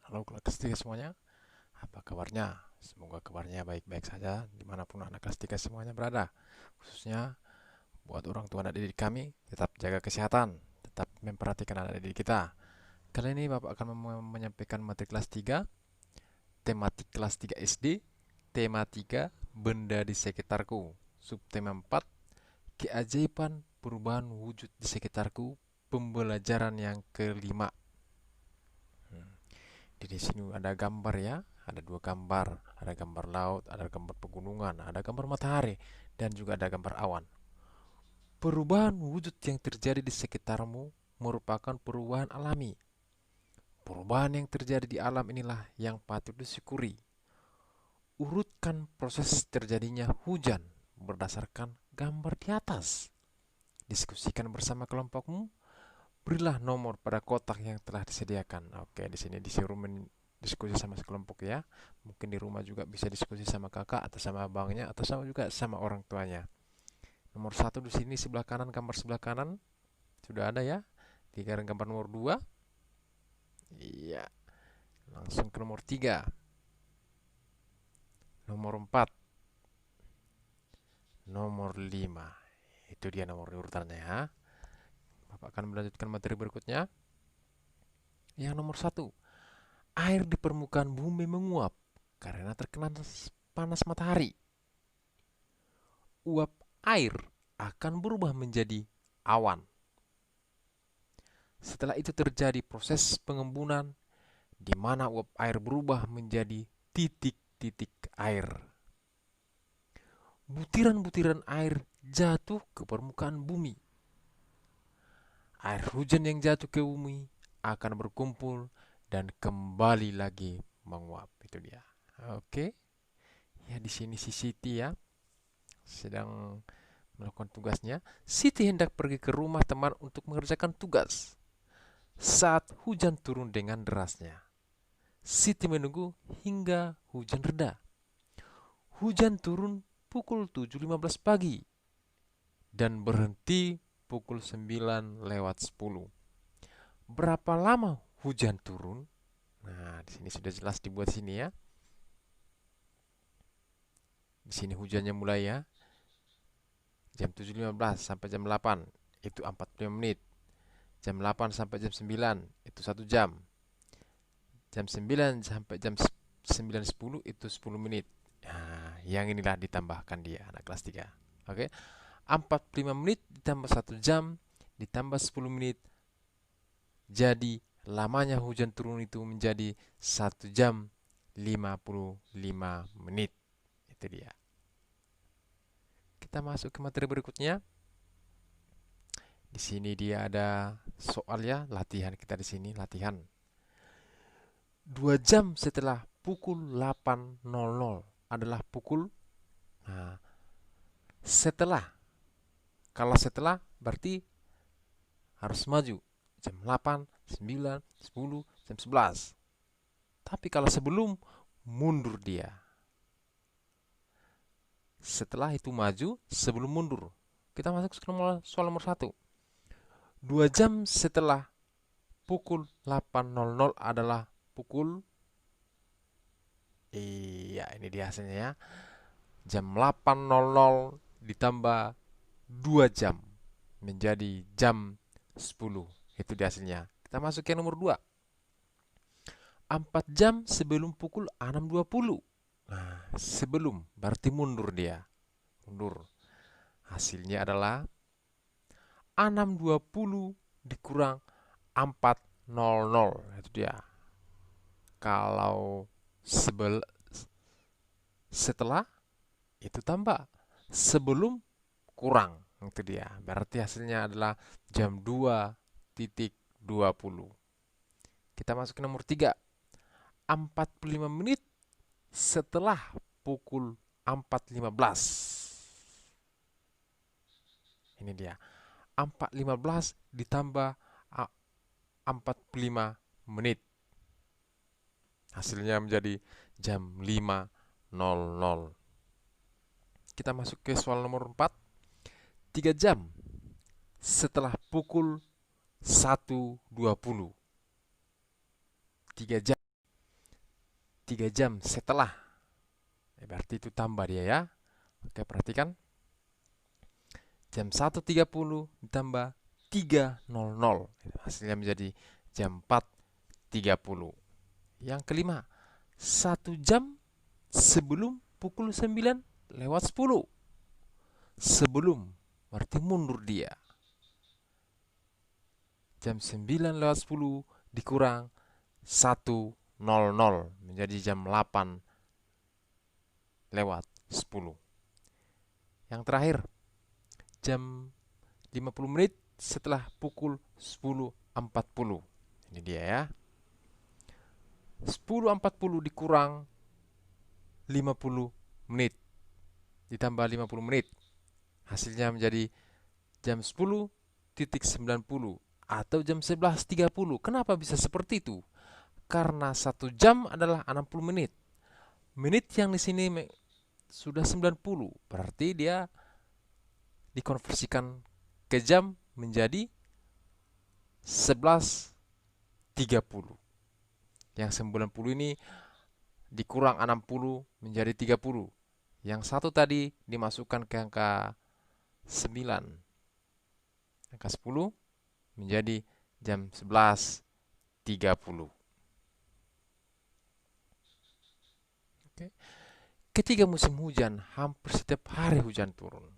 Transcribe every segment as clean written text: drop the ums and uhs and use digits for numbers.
Halo kelas 3 semuanya, apa kabarnya? Semoga kabarnya baik-baik saja dimanapun anak kelas 3 semuanya berada. Khususnya buat orang tua anak didik kami, tetap jaga kesehatan, tetap memperhatikan anak didik kita. Kali ini Bapak akan menyampaikan materi kelas 3, tematik kelas 3 SD, tema 3, benda di sekitarku, subtema 4, keajaiban perubahan wujud di sekitarku, pembelajaran yang kelima. Hmm. Di sini ada gambar ya, ada dua gambar, ada gambar laut, ada gambar pegunungan, ada gambar matahari, dan juga ada gambar awan. Perubahan wujud yang terjadi di sekitarmu merupakan perubahan alami. Perubahan yang terjadi di alam inilah yang patut disyukuri. Urutkan proses terjadinya hujan berdasarkan gambar di atas. Diskusikan bersama kelompokmu. Berilah nomor pada kotak yang telah disediakan. Oke, di sini disuruh diskusi sama sekelompok ya. Mungkin di rumah juga bisa diskusi sama kakak atau sama abangnya atau sama juga sama orang tuanya. Nomor satu di sini sebelah kanan, gambar sebelah kanan sudah ada ya. Di gambar nomor 2. Iya, langsung ke nomor 3. Nomor 4. Nomor 5. Itu dia nomor urutannya ya. Bapak akan melanjutkan materi berikutnya. Yang nomor 1. Air di permukaan bumi menguap karena terkena panas matahari. Uap air akan berubah menjadi awan. Setelah itu terjadi proses pengembunan di mana uap air berubah menjadi titik-titik air. Butiran-butiran air jatuh ke permukaan bumi. Air hujan yang jatuh ke bumi akan berkumpul dan kembali lagi menguap. Itu dia. Oke. Ya di sini si Siti ya sedang melakukan tugasnya. Siti hendak pergi ke rumah teman untuk mengerjakan tugas. Saat hujan turun dengan derasnya, Siti menunggu hingga hujan reda. Hujan turun pukul 7.15 pagi dan berhenti pukul 9:10. Berapa lama hujan turun? Nah, di sini sudah jelas dibuat sini ya. Di sini hujannya mulai ya. Jam 7.15 sampai jam 8 itu 45 menit. Jam 8 sampai jam 9 itu 1 jam. Jam 9 sampai jam 9.10 itu 10 menit. Nah, yang inilah ditambahkan dia anak kelas 3. Oke. 45 menit ditambah 1 jam ditambah 10 menit. Jadi lamanya hujan turun itu menjadi 1 jam 55 menit. Itu dia. Kita masuk ke materi berikutnya. Di sini dia ada soal ya, latihan kita di sini, latihan. 2 jam setelah pukul 8.00 adalah pukul. Nah, setelah. Kalau setelah berarti harus maju. Jam 8, 9, 10, jam 11. Tapi kalau sebelum, mundur dia. Setelah itu maju, sebelum mundur. Kita masuk ke soal nomor 1. 2 jam setelah pukul 8.00 adalah pukul. Iya, ini dia hasilnya ya. Jam 8.00 ditambah 2 jam menjadi jam 10. Itu dia hasilnya. Kita masuk ke nomor 2. 4 jam sebelum pukul 6.20. Nah, sebelum berarti mundur dia. Mundur. Hasilnya adalah 6.20 dikurang 4.00. Itu dia. Kalau setelah itu tambah. Sebelum kurang. Itu dia. Berarti hasilnya adalah jam 2.20. Kita masuk ke nomor 3. 45 menit setelah pukul 4.15. Ini dia. 4.15 ditambah 45 menit. Hasilnya menjadi jam 5.00. Kita masuk ke soal nomor 4. 3 jam setelah pukul 1.20. 3 jam. 3 jam setelah. Berarti itu tambah dia ya. Oke, perhatikan. Jam 1.30 ditambah 3.00. Hasilnya menjadi jam 4.30. Yang kelima, 1 jam sebelum pukul 9:10. Sebelum, berarti mundur dia. Jam 9:10 dikurang 1.00 menjadi jam 8:10. Yang terakhir, jam 50 menit setelah pukul 10.40. Ini dia ya. 10.40 dikurang 50 menit ditambah 50 menit. Hasilnya menjadi jam 10.90 atau jam 11.30. Kenapa bisa seperti itu? Karena 1 jam adalah 60 menit. Menit yang di sini sudah 90, berarti dia dikonversikan ke jam menjadi 11.30. Yang 90 ini dikurang 60 menjadi 30. Yang satu tadi dimasukkan ke angka 9. Angka 10 menjadi jam 11.30. Oke. Ketika musim hujan, hampir setiap hari hujan turun.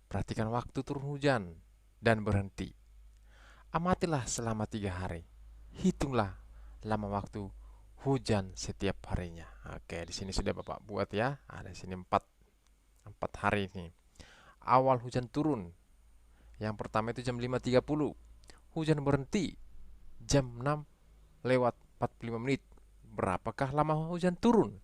Perhatikan waktu turun hujan dan berhenti. Amatilah selama 3 hari. Hitunglah lama waktu hujan setiap harinya. Oke, di sini sudah Bapak buat ya. Ada di sini 4 hari ini. Awal hujan turun. Yang pertama itu jam 5.30. Hujan berhenti jam 6:45 menit. Berapakah lama hujan turun?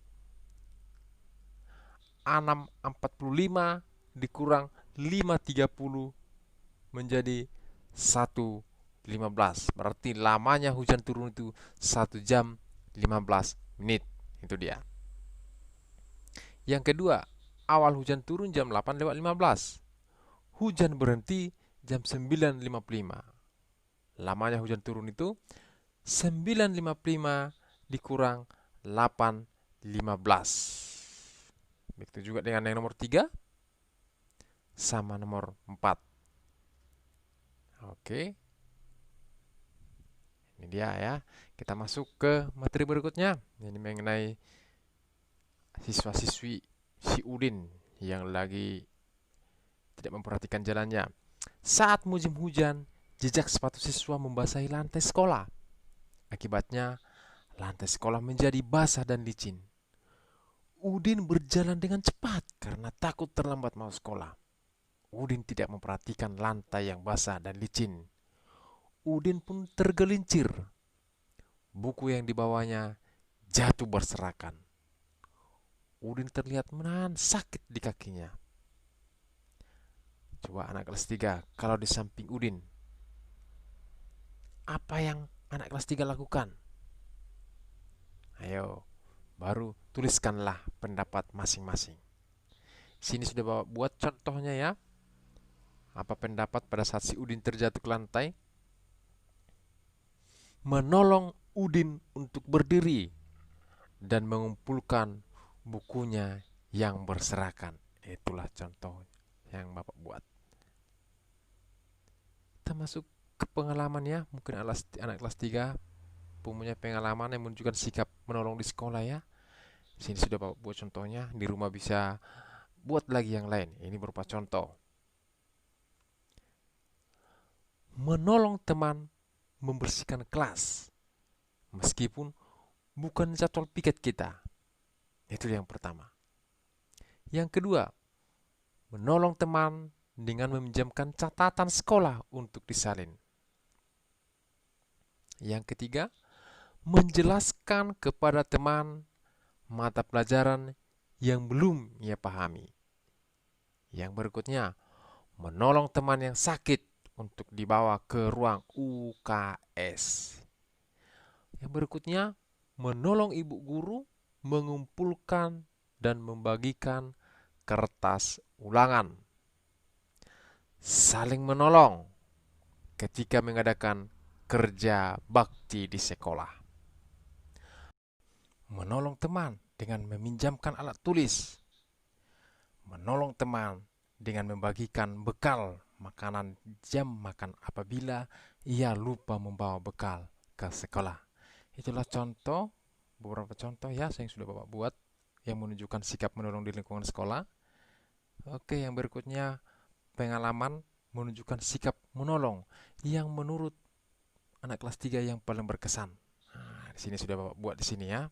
6:45 dikurang 5.30 menjadi 1.15. Berarti lamanya hujan turun itu 1 jam 15 menit. Itu dia. Yang kedua, awal hujan turun jam 8:15. Hujan berhenti jam 9.55. Lamanya hujan turun itu 9.55 dikurang 8.15. Begitu juga dengan yang nomor 3 sama nomor 4. Oke. Ini dia ya. Kita masuk ke materi berikutnya. Ini mengenai siswa-siswi si Udin yang lagi tidak memperhatikan jalannya. Saat musim hujan, jejak sepatu siswa membasahi lantai sekolah. Akibatnya, lantai sekolah menjadi basah dan licin. Udin berjalan dengan cepat karena takut terlambat mau sekolah. Udin tidak memperhatikan lantai yang basah dan licin. Udin pun tergelincir. Buku yang dibawanya jatuh berserakan. Udin terlihat menahan sakit di kakinya. Coba anak kelas 3, kalau di samping Udin, apa yang anak kelas 3 lakukan? Ayo, baru tuliskanlah pendapat masing-masing. Sini sudah Bapak buat contohnya ya. Apa pendapat pada saat si Udin terjatuh ke lantai? Menolong Udin untuk berdiri dan mengumpulkan bukunya yang berserakan. Itulah contoh yang Bapak buat. Kita masuk ke pengalaman ya. Mungkin anak kelas 3 punya pengalaman yang menunjukkan sikap menolong di sekolah ya. Di sini sudah Bapak buat contohnya. Di rumah bisa buat lagi yang lain. Ini berupa contoh. Menolong teman membersihkan kelas meskipun bukan jadwal piket kita. Itu yang pertama. Yang kedua, menolong teman dengan meminjamkan catatan sekolah untuk disalin. Yang ketiga, menjelaskan kepada teman mata pelajaran yang belum ia pahami. Yang berikutnya, menolong teman yang sakit untuk dibawa ke ruang UKS. Yang berikutnya, menolong ibu guru mengumpulkan dan membagikan kertas ulangan. Saling menolong ketika mengadakan kerja bakti di sekolah. menolong teman dengan meminjamkan alat tulis, menolong teman dengan membagikan bekal makanan jam makan apabila ia lupa membawa bekal ke sekolah. Itulah beberapa contoh ya yang sudah Bapak buat yang menunjukkan sikap menolong di lingkungan sekolah. Oke, yang berikutnya pengalaman menunjukkan sikap menolong yang menurut anak kelas 3 yang paling berkesan. Nah, di sini sudah Bapak buat di sini ya.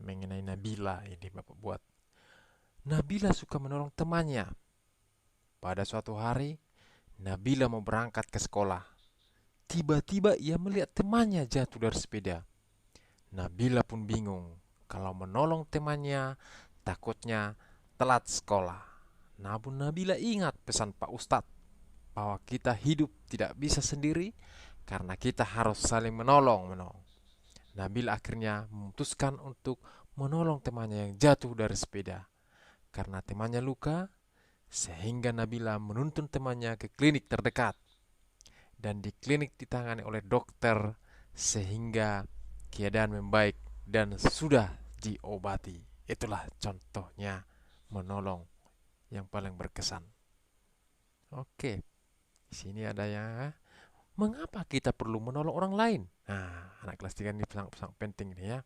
Mengenai Nabila ini Bapak buat. Nabila suka menolong temannya. Pada suatu hari, Nabila mau berangkat ke sekolah. Tiba-tiba ia melihat temannya jatuh dari sepeda. Nabila pun bingung. Kalau menolong temannya, takutnya telat sekolah. Namun Nabila ingat pesan Pak Ustadz bahwa kita hidup tidak bisa sendiri karena kita harus saling menolong. Nabila akhirnya memutuskan untuk menolong temannya yang jatuh dari sepeda. Karena temannya luka, sehingga Nabila menuntun temannya ke klinik terdekat. Dan di klinik ditangani oleh dokter sehingga keadaan membaik dan sudah diobati. Itulah contohnya menolong yang paling berkesan. Oke, di sini ada yang mengapa kita perlu menolong orang lain? Nah, anak kelas 3 ini sangat penting nih ya.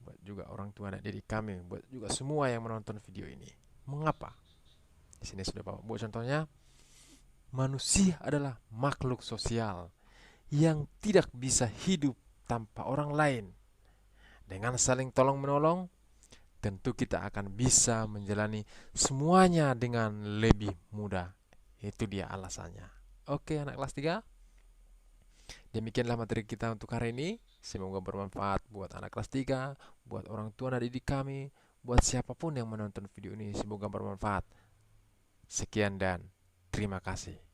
Buat juga orang tua anak didik kami, buat juga semua yang menonton video ini. Mengapa? Di sini sudah Bapak buat contohnya. Manusia adalah makhluk sosial yang tidak bisa hidup tanpa orang lain. Dengan saling tolong-menolong, tentu kita akan bisa menjalani semuanya dengan lebih mudah. Itu dia alasannya. Oke, anak kelas 3. Demikianlah materi kita untuk hari ini. Semoga bermanfaat buat anak kelas 3, buat orang tua dan didik kami, buat siapapun yang menonton video ini. Semoga bermanfaat. Sekian dan terima kasih.